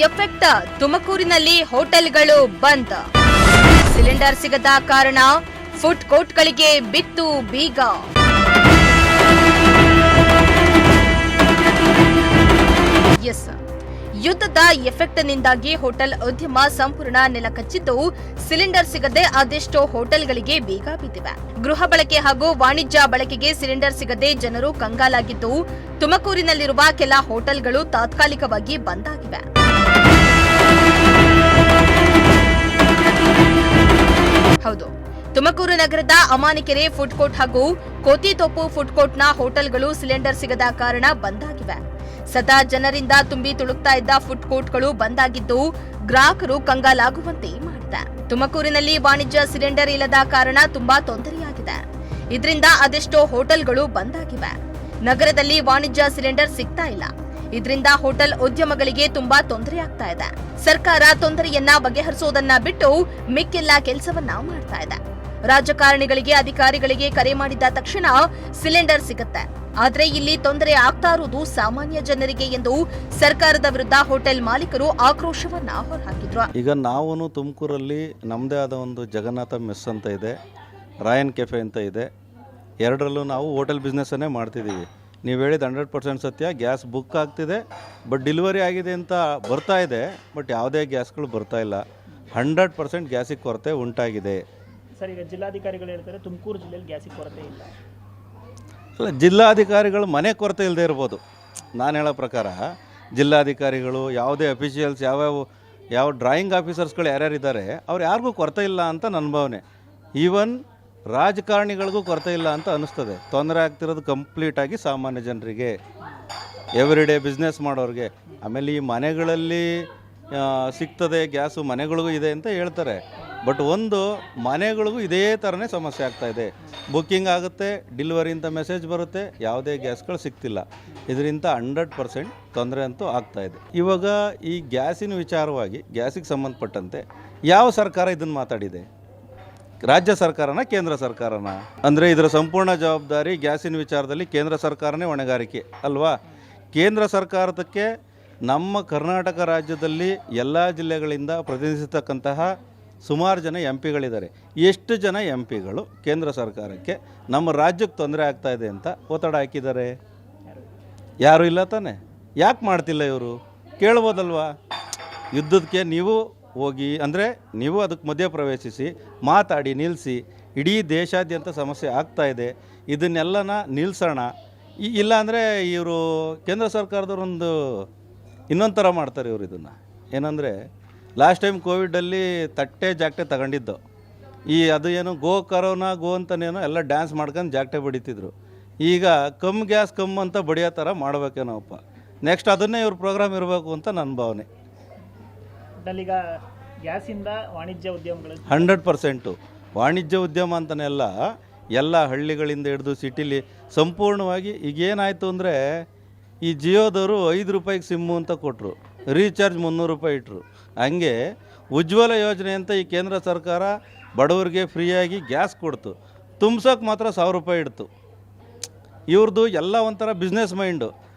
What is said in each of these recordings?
Effect ತುಮಕೂರಿನಲ್ಲಿ ಹೋಟೆಲ್ಗಳು ಬಂದ್. ಸಿಲಿಂಡರ್ ಸಿಗದ ಕಾರಣ ಫುಡ್ ಕೋರ್ಟ್ಗಳಿಗೆ ಬಿತ್ತು ಬೀಗ. ಯುದ್ಧದ ಎಫೆಕ್ಟ್ನಿಂದಾಗಿ ಹೋಟೆಲ್ ಉದ್ಯಮ ಸಂಪೂರ್ಣ ನೆಲಕಚ್ಚಿದ್ದು, ಸಿಲಿಂಡರ್ ಸಿಗದೆ ಅದೆಷ್ಟೋ ಹೋಟೆಲ್ಗಳಿಗೆ ಬೀಗ ಬಿದ್ದಿವೆ. ಗೃಹ ಬಳಕೆ ಹಾಗೂ ವಾಣಿಜ್ಯ ಬಳಕೆಗೆ ಸಿಲಿಂಡರ್ ಸಿಗದೆ ಜನರು ಕಂಗಾಲಾಗಿದ್ದು, ತುಮಕೂರಿನಲ್ಲಿರುವ ಕೆಲ ಹೋಟೆಲ್ಗಳು ತಾತ್ಕಾಲಿಕವಾಗಿ ಬಂದ್ ಆಗಿವೆ. ಹೌದು, ತುಮಕೂರು ನಗರದ ಅಮಾನಿಕೆರೆ ಫುಡ್ ಕೋರ್ಟ್ ಹಾಗೂ ಕೋತಿತೋಪು ಫುಡ್ ಕೋರ್ಟ್ನ ಹೋಟೆಲ್ಗಳು ಸಿಲಿಂಡರ್ ಸಿಗದ ಕಾರಣ ಬಂದ್ ಆಗಿವೆ. ಸದಾ ಜನರಿಂದ ತುಂಬಿ ತುಳುಕ್ತಾ ಇದ್ದ ಫುಡ್ ಕೋರ್ಟ್ಗಳು ಬಂದ್ ಆಗಿದ್ದು, ಗ್ರಾಹಕರು ಕಂಗಾಲಾಗುವಂತೆ ಮಾಡಿದೆ. ತುಮಕೂರಿನಲ್ಲಿ ವಾಣಿಜ್ಯ ಸಿಲಿಂಡರ್ ಇಲ್ಲದ ಕಾರಣ ತುಂಬಾ ತೊಂದರೆಯಾಗಿದೆ. ಇದರಿಂದ ಅದೆಷ್ಟೋ ಹೋಟೆಲ್ಗಳು ಬಂದ್ ಆಗಿವೆ. ನಗರದಲ್ಲಿ ವಾಣಿಜ್ಯ ಸಿಲಿಂಡರ್ ಸಿಗ್ತಾ ಇಲ್ಲ. ಇದರಿಂದ ಹೋಟೆಲ್ ಉದ್ಯಮಗಳಿಗೆ ತುಂಬಾ ತೊಂದರೆ ಆಗ್ತಾ ಇದೆ. ಸರ್ಕಾರ ತೊಂದರೆಯನ್ನ ಬಗೆಹರಿಸೋದನ್ನ ಬಿಟ್ಟು ಮಿಕ್ಕೆಲ್ಲ ಕೆಲಸವನ್ನ ಮಾಡ್ತಾ ಇದೆ. ರಾಜಕಾರಣಿಗಳಿಗೆ, ಅಧಿಕಾರಿಗಳಿಗೆ ಕರೆ ಮಾಡಿದ ತಕ್ಷಣ ಸಿಲಿಂಡರ್ ಸಿಗುತ್ತೆ. ಆದ್ರೆ ಇಲ್ಲಿ ತೊಂದರೆ ಆಗ್ತಾ ಇರುವುದು ಸಾಮಾನ್ಯ ಜನರಿಗೆ ಎಂದು ಸರ್ಕಾರದ ವಿರುದ್ಧ ಹೋಟೆಲ್ ಮಾಲೀಕರು ಆಕ್ರೋಶವನ್ನ ಹೊರಹಾಕಿದ್ರು. ಈಗ ನಾವು ತುಮಕೂರಲ್ಲಿ ನಮ್ಮದೇ ಆದ ಒಂದು ಜಗನ್ನಾಥ ಮೆಸ್ ಅಂತ ಇದೆ, ರಾಯನ್ ಕೆಫೆ ಅಂತ ಇದೆ. ಎರಡರಲ್ಲೂ ನಾವು ಹೋಟೆಲ್ ಬಿಸ್ನೆಸ್ಸನ್ನೇ ಮಾಡ್ತಿದ್ದೀವಿ. ನೀವು ಹೇಳಿದ 100% ಸತ್ಯ. ಗ್ಯಾಸ್ ಬುಕ್ ಆಗ್ತಿದೆ, ಬಟ್ ಡೆಲಿವರಿ ಆಗಿದೆ ಅಂತ ಬರ್ತಾ ಇದೆ, ಬಟ್ ಯಾವುದೇ ಗ್ಯಾಸ್ಗಳು ಬರ್ತಾ ಇಲ್ಲ. 100% ಗ್ಯಾಸಿಗೆ ಕೊರತೆ ಉಂಟಾಗಿದೆ. ಸರ್, ಈಗ ಜಿಲ್ಲಾಧಿಕಾರಿಗಳು ಹೇಳ್ತಾರೆ ತುಮಕೂರು ಜಿಲ್ಲೆಯಲ್ಲಿ ಗ್ಯಾಸಿಗೆ ಕೊರತೆ ಇಲ್ಲ. ಅಲ್ಲ, ಜಿಲ್ಲಾಧಿಕಾರಿಗಳು ಮನೆ ಕೊರತೆ ಇಲ್ಲದೆ ಇರ್ಬೋದು. ನಾನು ಹೇಳೋ ಪ್ರಕಾರ ಜಿಲ್ಲಾಧಿಕಾರಿಗಳು, ಯಾವುದೇ ಅಫಿಷಿಯಲ್ಸ್, ಯಾವ ಡ್ರಾಯಿಂಗ್ ಆಫೀಸರ್ಸ್ಗಳು ಯಾರ್ಯಾರಿದ್ದಾರೆ ಅವ್ರು ಯಾರಿಗೂ ಕೊರತೆ ಇಲ್ಲ ಅಂತ ನನ್ನ ಭಾವನೆ. ಈವನ್ ರಾಜಕಾರಣಿಗಳಿಗೂ ಕೊರತೆ ಇಲ್ಲ ಅಂತ ಅನ್ನಿಸ್ತದೆ. ತೊಂದರೆ ಆಗ್ತಿರೋದು ಕಂಪ್ಲೀಟಾಗಿ ಸಾಮಾನ್ಯ ಜನರಿಗೆ, ಎವ್ರಿಡೇ ಬಿಸ್ನೆಸ್ ಮಾಡೋರಿಗೆ. ಆಮೇಲೆ ಈ ಮನೆಗಳಲ್ಲಿ ಸಿಗ್ತದೆ ಗ್ಯಾಸು, ಮನೆಗಳಿಗೂ ಇದೆ ಅಂತ ಹೇಳ್ತಾರೆ. ಬಟ್ ಒಂದು ಮನೆಗಳಿಗೂ ಇದೇ ಥರನೇ ಸಮಸ್ಯೆ ಆಗ್ತಾಯಿದೆ. ಬುಕ್ಕಿಂಗ್ ಆಗುತ್ತೆ, ಡೆಲಿವರಿ ಅಂತ ಮೆಸೇಜ್ ಬರುತ್ತೆ, ಯಾವುದೇ ಗ್ಯಾಸ್ಗಳು ಸಿಗ್ತಿಲ್ಲ. ಇದರಿಂದ 100% ತೊಂದರೆ ಅಂತೂ ಆಗ್ತಾಯಿದೆ. ಇವಾಗ ಈ ಗ್ಯಾಸಿನ ವಿಚಾರವಾಗಿ, ಗ್ಯಾಸಿಗೆ ಸಂಬಂಧಪಟ್ಟಂತೆ ಯಾವ ಸರ್ಕಾರ ಇದನ್ನು ಮಾತಾಡಿದೆ? ರಾಜ್ಯ ಸರ್ಕಾರನ, ಕೇಂದ್ರ ಸರ್ಕಾರನ? ಅಂದರೆ ಇದರ ಸಂಪೂರ್ಣ ಜವಾಬ್ದಾರಿ ಗ್ಯಾಸಿನ ವಿಚಾರದಲ್ಲಿ ಕೇಂದ್ರ ಸರ್ಕಾರನೇ ಹೊಣೆಗಾರಿಕೆ ಅಲ್ವಾ? ಕೇಂದ್ರ ಸರ್ಕಾರದಕ್ಕೆ ನಮ್ಮ ಕರ್ನಾಟಕ ರಾಜ್ಯದಲ್ಲಿ ಎಲ್ಲ ಜಿಲ್ಲೆಗಳಿಂದ ಪ್ರತಿನಿಧಿಸತಕ್ಕಂತಹ ಸುಮಾರು ಜನ MP ಗಳಿದ್ದಾರೆ. ಎಷ್ಟು ಜನ MP ಗಳು ಕೇಂದ್ರ ಸರ್ಕಾರಕ್ಕೆ ನಮ್ಮ ರಾಜ್ಯಕ್ಕೆ ತೊಂದರೆ ಆಗ್ತಾಯಿದೆ ಅಂತ ಒತ್ತಡ ಹಾಕಿದ್ದಾರೆ? ಯಾರೂ ಇಲ್ಲ ತಾನೆ. ಯಾಕೆ ಮಾಡ್ತಿಲ್ಲ ಇವರು? ಕೇಳ್ಬೋದಲ್ವಾ? ಯುದ್ಧಕ್ಕೆ ನೀವು ಹೋಗಿ, ಅಂದರೆ ನೀವು ಅದಕ್ಕೆ ಮಧ್ಯ ಪ್ರವೇಶಿಸಿ ಮಾತಾಡಿ ನಿಲ್ಲಿಸಿ. ಇಡೀ ದೇಶಾದ್ಯಂತ ಸಮಸ್ಯೆ ಆಗ್ತಾಯಿದೆ, ಇದನ್ನೆಲ್ಲನ ನಿಲ್ಲಿಸೋಣ. ಇಲ್ಲ ಅಂದರೆ ಇವರು ಕೇಂದ್ರ ಸರ್ಕಾರದವರೊಂದು ಇನ್ನೊಂದು ಥರ ಮಾಡ್ತಾರೆ ಇವರು ಇದನ್ನು. ಏನಂದರೆ ಲಾಸ್ಟ್ ಟೈಮ್ ಕೋವಿಡಲ್ಲಿ ತಟ್ಟೆ ಜಾಗಟೆ ತಗೊಂಡಿದ್ದು, ಅದು ಏನು ಗೋ ಕರೋನಾ ಗೋ ಅಂತನೇನೋ ಎಲ್ಲ ಡ್ಯಾನ್ಸ್ ಮಾಡ್ಕೊಂಡು ಜಾಗಟೆ ಬಡಿತಿದ್ರು. ಈಗ ಕಮ್ ಗ್ಯಾಸ್ ಕಮ್ ಅಂತ ಬಡಿಯೋ ಥರ ಮಾಡಬೇಕೇನೋಪ್ಪ. ನೆಕ್ಸ್ಟ್ ಅದನ್ನೇ ಇವ್ರ ಪ್ರೋಗ್ರಾಮ್ ಇರಬೇಕು ಅಂತ ನನ್ನ ಭಾವನೆ. ಈಗ ಗ್ಯಾಸಿಂದ ವಾಣಿಜ್ಯ ಉದ್ಯಮಗಳು 100% ವಾಣಿಜ್ಯ ಉದ್ಯಮ ಅಂತಲೇ ಎಲ್ಲ ಹಳ್ಳಿಗಳಿಂದ ಹಿಡಿದು ಸಿಟಿಲಿ ಸಂಪೂರ್ಣವಾಗಿ. ಈಗೇನಾಯಿತು ಅಂದರೆ, ಈ ಜಿಯೋದವರು 5 ರೂಪಾಯಿಗೆ ಸಿಮ್ಮು ಅಂತ ಕೊಟ್ಟರು, ರೀಚಾರ್ಜ್ 300 ರೂಪಾಯಿ ಇಟ್ಟರು. ಹಂಗೆ ಉಜ್ವಲ ಯೋಜನೆ ಅಂತ ಈ ಕೇಂದ್ರ ಸರ್ಕಾರ ಬಡವರಿಗೆ ಫ್ರೀಯಾಗಿ ಗ್ಯಾಸ್ ಕೊಡ್ತು, ತುಂಬ್ಸೋಕೆ ಮಾತ್ರ 1000 ರೂಪಾಯಿ ಇಡ್ತು. ಇವ್ರದ್ದು ಎಲ್ಲ ಒಂಥರ ಬಿಸ್ನೆಸ್ ಮೈಂಡು.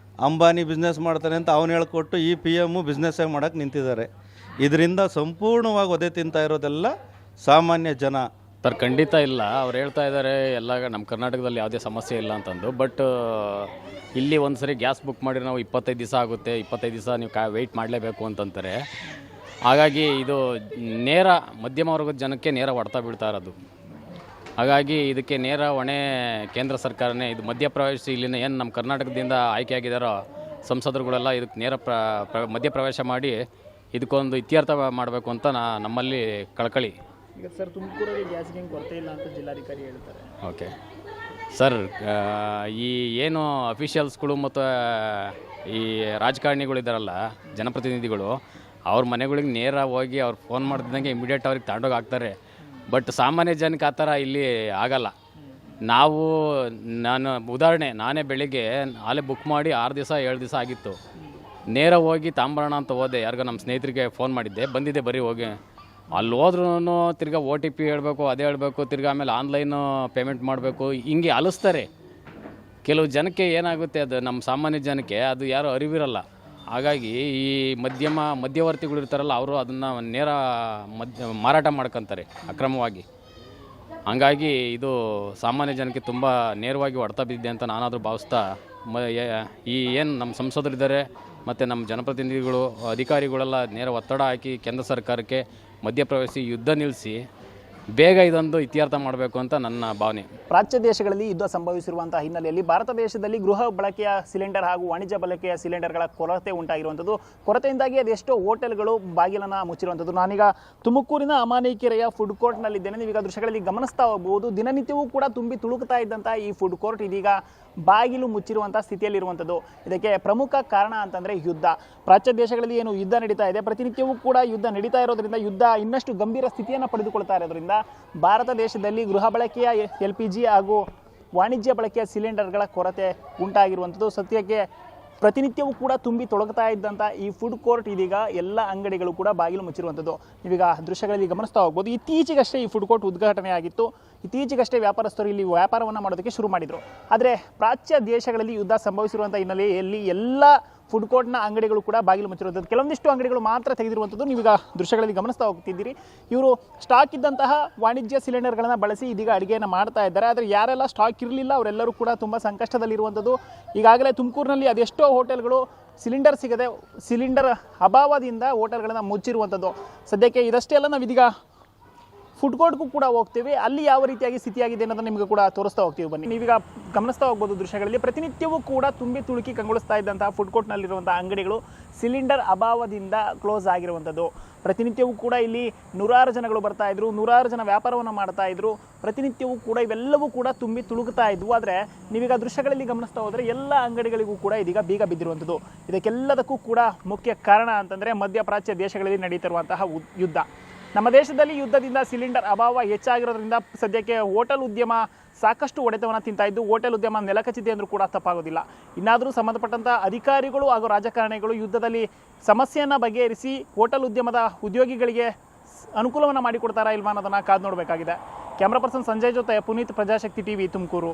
ಅಂಬಾನಿ ಬಿಸ್ನೆಸ್ ಮಾಡ್ತಾನೆ ಅಂತ ಅವನು ಹೇಳ್ಕೊಟ್ಟು ಈ PM ಬಿಸ್ನೆಸ್ಸಾಗಿ ಮಾಡೋಕ್ಕೆ ನಿಂತಿದ್ದಾರೆ. ಇದರಿಂದ ಸಂಪೂರ್ಣವಾಗಿ ಒದೆ ತಿಂತಾ ಇರೋದೆಲ್ಲ ಸಾಮಾನ್ಯ ಜನ. ಸರ್, ಖಂಡಿತ ಇಲ್ಲ. ಅವ್ರು ಹೇಳ್ತಾ ಇದ್ದಾರೆ ಎಲ್ಲ ನಮ್ಮ ಕರ್ನಾಟಕದಲ್ಲಿ ಯಾವುದೇ ಸಮಸ್ಯೆ ಇಲ್ಲ ಅಂತಂದು. ಬಟ್ ಇಲ್ಲಿ ಒಂದು ಸರಿ ಗ್ಯಾಸ್ ಬುಕ್ ಮಾಡಿ ನಾವು 25 ದಿವಸ ಆಗುತ್ತೆ, 25 ದಿವಸ ನೀವು ವೆಯ್ಟ್ ಮಾಡಲೇಬೇಕು ಅಂತಂತಾರೆ. ಹಾಗಾಗಿ ಇದು ನೇರ ಮಧ್ಯಮ ವರ್ಗದ ಜನಕ್ಕೆ ನೇರ ಹೊಡ್ತಾ ಬೀಳ್ತಾ ಇರೋದು. ಹಾಗಾಗಿ ಇದಕ್ಕೆ ನೇರ ಹೊಣೆ ಕೇಂದ್ರ ಸರ್ಕಾರನೇ. ಇದು ಮಧ್ಯಪ್ರವೇಶಿಸಿ ಇಲ್ಲಿನ ಏನು ನಮ್ಮ ಕರ್ನಾಟಕದಿಂದ ಆಯ್ಕೆಯಾಗಿದ್ದಾರೋ ಸಂಸದರುಗಳೆಲ್ಲ ಇದಕ್ಕೆ ನೇರ ಮಧ್ಯಪ್ರವೇಶ ಮಾಡಿ ಇದಕ್ಕೊಂದು ಇತ್ಯರ್ಥ ಮಾಡಬೇಕು ಅಂತ ನಮ್ಮಲ್ಲಿ ಕಳಕಳಿ. ಈಗ ಸರ್, ತುಮಕೂರಲ್ಲಿ ಗ್ಯಾಸ್ಗೆ ಕೊರತೆ ಇಲ್ಲ ಅಂತ ಜಿಲ್ಲಾಧಿಕಾರಿ ಹೇಳ್ತಾರೆ. ಓಕೆ ಸರ್, ಈ ಏನು ಅಫಿಷಿಯಲ್ಸ್ಗಳು ಮತ್ತು ಈ ರಾಜಕಾರಣಿಗಳಿದ್ದಾರಲ್ಲ, ಜನಪ್ರತಿನಿಧಿಗಳು, ಅವ್ರ ಮನೆಗಳಿಗೆ ನೇರ ಹೋಗಿ ಅವ್ರು ಫೋನ್ ಮಾಡ್ತಿದ್ದಂಗೆ ಇಮಿಡಿಯೇಟ್ ಅವ್ರಿಗೆ ತಗೊಂಡೋಗಿ ಹಾಕ್ತಾರೆ. ಬಟ್ ಸಾಮಾನ್ಯ ಜನಕ್ಕೆ ಆ ಥರ ಇಲ್ಲಿ ಆಗಲ್ಲ. ನಾನು ಉದಾಹರಣೆ, ನಾನೇ ಬೆಳಿಗ್ಗೆ ಆಲೇ ಬುಕ್ ಮಾಡಿ 6 ದಿವಸ 7 ದಿವಸ ಆಗಿತ್ತು. ನೇರ ಹೋಗಿ ತಾಂಬರೋಣ ಅಂತ ಹೋದೆ, ಯಾರಿಗೋ ನಮ್ಮ ಸ್ನೇಹಿತರಿಗೆ ಫೋನ್ ಮಾಡಿದ್ದೆ, ಬಂದಿದ್ದೆ ಬರೀ ಹೋಗಿ. ಅಲ್ಲಿ ಹೋದ್ರೂ ತಿರ್ಗಾ OTP ಹೇಳಬೇಕು, ಅದೇ ಹೇಳಬೇಕು, ತಿರ್ಗಾ ಆಮೇಲೆ ಆನ್ಲೈನು ಪೇಮೆಂಟ್ ಮಾಡಬೇಕು, ಹಿಂಗೆ ಅಲಿಸ್ತಾರೆ. ಕೆಲವು ಜನಕ್ಕೆ ಏನಾಗುತ್ತೆ, ಅದು ನಮ್ಮ ಸಾಮಾನ್ಯ ಜನಕ್ಕೆ ಅದು ಯಾರೂ ಅರಿವಿರಲ್ಲ. ಹಾಗಾಗಿ ಈ ಮಧ್ಯವರ್ತಿಗಳು ಇರ್ತಾರಲ್ಲ, ಅವರು ಅದನ್ನು ನೇರ ಮಾರಾಟ ಮಾಡ್ಕೊತಾರೆ ಅಕ್ರಮವಾಗಿ. ಹಂಗಾಗಿ ಇದು ಸಾಮಾನ್ಯ ಜನಕ್ಕೆ ತುಂಬ ನೇರವಾಗಿ ಹೊಡೆತ ಬಿದ್ದಿದೆ ಅಂತ ನಾನಾದರೂ ಭಾವಿಸ್ತಾ ಈ ಏನು ನಮ್ಮ ಸಂಸದರಿದ್ದಾರೆ ಮತ್ತು ನಮ್ಮ ಜನಪ್ರತಿನಿಧಿಗಳು ಅಧಿಕಾರಿಗಳೆಲ್ಲ ನೇರ ಒತ್ತಡ ಹಾಕಿ ಕೇಂದ್ರ ಸರ್ಕಾರಕ್ಕೆ ಮಧ್ಯಪ್ರವೇಶಿ ಯುದ್ಧ ನಿಲ್ಲಿಸಿ ಬೇಗ ಇದೊಂದು ಇತ್ಯರ್ಥ ಮಾಡಬೇಕು ಅಂತ ನನ್ನ ಭಾವನೆ. ಪ್ರಾಚ್ಯ ದೇಶಗಳಲ್ಲಿ ಯುದ್ಧ ಸಂಭವಿಸಿರುವಂತಹ ಹಿನ್ನೆಲೆಯಲ್ಲಿ ಭಾರತ ದೇಶದಲ್ಲಿ ಗೃಹ ಬಳಕೆಯ ಸಿಲಿಂಡರ್ ಹಾಗೂ ವಾಣಿಜ್ಯ ಬಳಕೆಯ ಸಿಲಿಂಡರ್ಗಳ ಕೊರತೆ ಉಂಟಾಗಿರುವಂಥದ್ದು. ಕೊರತೆಯಿಂದಾಗಿ ಅದೆಷ್ಟೋ ಹೋಟೆಲ್ಗಳು ಬಾಗಿಲನ್ನು ಮುಚ್ಚಿರುವಂಥದ್ದು. ನಾನೀಗ ತುಮಕೂರಿನ ಅಮಾನಿಕೆರೆಯ ಫುಡ್ ಕೋರ್ಟ್ನಲ್ಲಿದ್ದೇನೆ. ನೀವೀಗ ದೃಶ್ಯಗಳಲ್ಲಿ ಗಮನಿಸ್ತಾ ಹೋಗಬಹುದು. ದಿನನಿತ್ಯವೂ ಕೂಡ ತುಂಬಿ ತುಳುಕ್ತಾ ಇದ್ದಂಥ ಈ ಫುಡ್ ಕೋರ್ಟ್ ಇದೀಗ ಬಾಗಿಲು ಮುಚ್ಚಿರುವಂಥ ಸ್ಥಿತಿಯಲ್ಲಿರುವಂಥದ್ದು. ಇದಕ್ಕೆ ಪ್ರಮುಖ ಕಾರಣ ಅಂತಂದರೆ ಯುದ್ಧ. ಪ್ರಾಚ್ಯ ದೇಶಗಳಲ್ಲಿ ಏನು ಯುದ್ಧ ನಡೀತಾ ಇದೆ, ಪ್ರತಿನಿತ್ಯವೂ ಕೂಡ ಯುದ್ಧ ನಡೀತಾ ಇರೋದ್ರಿಂದ, ಯುದ್ಧ ಇನ್ನಷ್ಟು ಗಂಭೀರ ಸ್ಥಿತಿಯನ್ನು ಪಡೆದುಕೊಳ್ತಾ ಇರೋದ್ರಿಂದ ಭಾರತ ದೇಶದಲ್ಲಿ ಗೃಹ ಬಳಕೆಯ LPG ಹಾಗೂ ವಾಣಿಜ್ಯ ಬಳಕೆಯ ಸಿಲಿಂಡರ್ಗಳ ಕೊರತೆ ಉಂಟಾಗಿರುವಂಥದ್ದು. ಸದ್ಯಕ್ಕೆ ಪ್ರತಿನಿತ್ಯವೂ ಕೂಡ ತುಂಬಿ ತೊಡಗ್ತಾ ಇದ್ದಂಥ ಈ ಫುಡ್ ಕೋರ್ಟ್ ಇದೀಗ ಎಲ್ಲ ಅಂಗಡಿಗಳು ಕೂಡ ಬಾಗಿಲು ಮುಚ್ಚಿರುವಂಥದ್ದು. ನೀವೀಗ ದೃಶ್ಯಗಳಲ್ಲಿ ಗಮನಿಸ್ತಾ ಹೋಗ್ಬೋದು. ಇತ್ತೀಚೆಗಷ್ಟೇ ಈ ಫುಡ್ ಕೋರ್ಟ್ ಉದ್ಘಾಟನೆ ಆಗಿತ್ತು. ಇತ್ತೀಚೆಗಷ್ಟೇ ವ್ಯಾಪಾರಸ್ಥರು ಇಲ್ಲಿ ವ್ಯಾಪಾರವನ್ನು ಮಾಡೋದಕ್ಕೆ ಶುರು ಮಾಡಿದರು. ಆದರೆ ಪ್ರಾಚ್ಯ ದೇಶಗಳಲ್ಲಿ ಯುದ್ಧ ಸಂಭವಿಸಿರುವಂಥ ಹಿನ್ನೆಲೆಯಲ್ಲಿ ಎಲ್ಲ ಫುಡ್ ಕೋರ್ಟ್ನ ಅಂಗಡಿಗಳು ಕೂಡ ಬಾಗಿಲು ಮುಚ್ಚಿರುವಂಥದ್ದು. ಕೆಲವೊಂದಿಷ್ಟು ಅಂಗಡಿಗಳು ಮಾತ್ರ ತೆಗೆದಿರುವಂಥದ್ದು ನೀವೀಗ ದೃಶ್ಯಗಳಲ್ಲಿ ಗಮನಿಸ್ತಾ ಹೋಗ್ತಿದ್ದೀರಿ. ಇವರು ಸ್ಟಾಕ್ ಇದ್ದಂತಹ ವಾಣಿಜ್ಯ ಸಿಲಿಂಡರ್ಗಳನ್ನು ಬಳಸಿ ಇದೀಗ ಅಡುಗೆಯನ್ನು ಮಾಡ್ತಾ ಇದ್ದಾರೆ. ಆದರೆ ಯಾರೆಲ್ಲ ಸ್ಟಾಕ್ ಇರಲಿಲ್ಲ ಅವರೆಲ್ಲರೂ ಕೂಡ ತುಂಬ ಸಂಕಷ್ಟದಲ್ಲಿರುವಂಥದ್ದು. ಈಗಾಗಲೇ ತುಮಕೂರಿನಲ್ಲಿ ಅದೆಷ್ಟೋ ಹೋಟೆಲ್ಗಳು ಸಿಲಿಂಡರ್ ಸಿಗದೆ, ಸಿಲಿಂಡರ್ ಅಭಾವದಿಂದ ಹೋಟೆಲ್ಗಳನ್ನು ಮುಚ್ಚಿರುವಂಥದ್ದು. ಸದ್ಯಕ್ಕೆ ಇದಷ್ಟೇ ಅಲ್ಲ, ನಾವಿದೀಗ ಫುಡ್ ಕೋರ್ಟ್ಗೂ ಕೂಡ ಹೋಗ್ತೀವಿ. ಅಲ್ಲಿ ಯಾವ ರೀತಿಯಾಗಿ ಸ್ಥಿತಿಯಾಗಿದೆ ಅನ್ನೋದನ್ನು ನಿಮಗೆ ಕೂಡ ತೋರಿಸ್ತಾ ಹೋಗ್ತೀವಿ. ಬನ್ನಿ. ನೀವೀಗ ಗಮನಿಸ್ತಾ ಹೋಗ್ಬೋದು ದೃಶ್ಯಗಳಲ್ಲಿ. ಪ್ರತಿನಿತ್ಯವೂ ಕೂಡ ತುಂಬಿ ತುಳುಕಿ ಕಂಗೊಳಿಸ್ತಾ ಇದ್ದಂತಹ ಫುಡ್ ಕೋರ್ಟ್ನಲ್ಲಿರುವಂಥ ಅಂಗಡಿಗಳು ಸಿಲಿಂಡರ್ ಅಭಾವದಿಂದ ಕ್ಲೋಸ್ ಆಗಿರುವಂಥದ್ದು. ಪ್ರತಿನಿತ್ಯವೂ ಕೂಡ ಇಲ್ಲಿ ನೂರಾರು ಜನಗಳು ಬರ್ತಾ ಇದ್ರು, ನೂರಾರು ಜನ ವ್ಯಾಪಾರವನ್ನು ಮಾಡ್ತಾ ಇದ್ರು. ಪ್ರತಿನಿತ್ಯವೂ ಕೂಡ ಇವೆಲ್ಲವೂ ಕೂಡ ತುಂಬಿ ತುಳುಕ್ತಾ ಇದ್ವು. ಆದರೆ ನೀವೀಗ ದೃಶ್ಯಗಳಲ್ಲಿ ಗಮನಿಸ್ತಾ ಹೋದರೆ ಎಲ್ಲ ಅಂಗಡಿಗಳಿಗೂ ಕೂಡ ಇದೀಗ ಬೀಗ ಬಿದ್ದಿರುವಂಥದ್ದು. ಇದಕ್ಕೆಲ್ಲದಕ್ಕೂ ಕೂಡ ಮುಖ್ಯ ಕಾರಣ ಅಂತಂದರೆ ಮಧ್ಯಪ್ರಾಚ್ಯ ದೇಶಗಳಲ್ಲಿ ನಡೀತಿರುವಂತಹ ಯುದ್ಧ. ನಮ್ಮ ದೇಶದಲ್ಲಿ ಯುದ್ಧದಿಂದ ಸಿಲಿಂಡರ್ ಅಭಾವ ಹೆಚ್ಚಾಗಿರೋದ್ರಿಂದ ಸದ್ಯಕ್ಕೆ ಹೋಟೆಲ್ ಉದ್ಯಮ ಸಾಕಷ್ಟು ಹೊಡೆತವನ್ನು ತಿಂತಾ ಇದ್ದು, ಹೋಟೆಲ್ ಉದ್ಯಮ ನೆಲಕಚ್ಚಿದೆ ಅಂದರೂ ಕೂಡ ತಪ್ಪಾಗೋದಿಲ್ಲ. ಇನ್ನಾದರೂ ಸಂಬಂಧಪಟ್ಟಂಥ ಅಧಿಕಾರಿಗಳು ಹಾಗೂ ರಾಜಕಾರಣಿಗಳು ಯುದ್ಧದಲ್ಲಿ ಸಮಸ್ಯೆಯನ್ನು ಬಗೆಹರಿಸಿ ಹೋಟೆಲ್ ಉದ್ಯಮದ ಉದ್ಯೋಗಿಗಳಿಗೆ ಅನುಕೂಲವನ್ನು ಮಾಡಿಕೊಡ್ತಾರಾ ಇಲ್ವಾ ಅನ್ನೋದನ್ನು ಕಾದು ನೋಡಬೇಕಾಗಿದೆ. ಕ್ಯಾಮ್ರಾ ಪರ್ಸನ್ ಸಂಜಯ್ ಜೊತೆ ಪುನೀತ್, ಪ್ರಜಾಶಕ್ತಿ TV, ತುಮಕೂರು.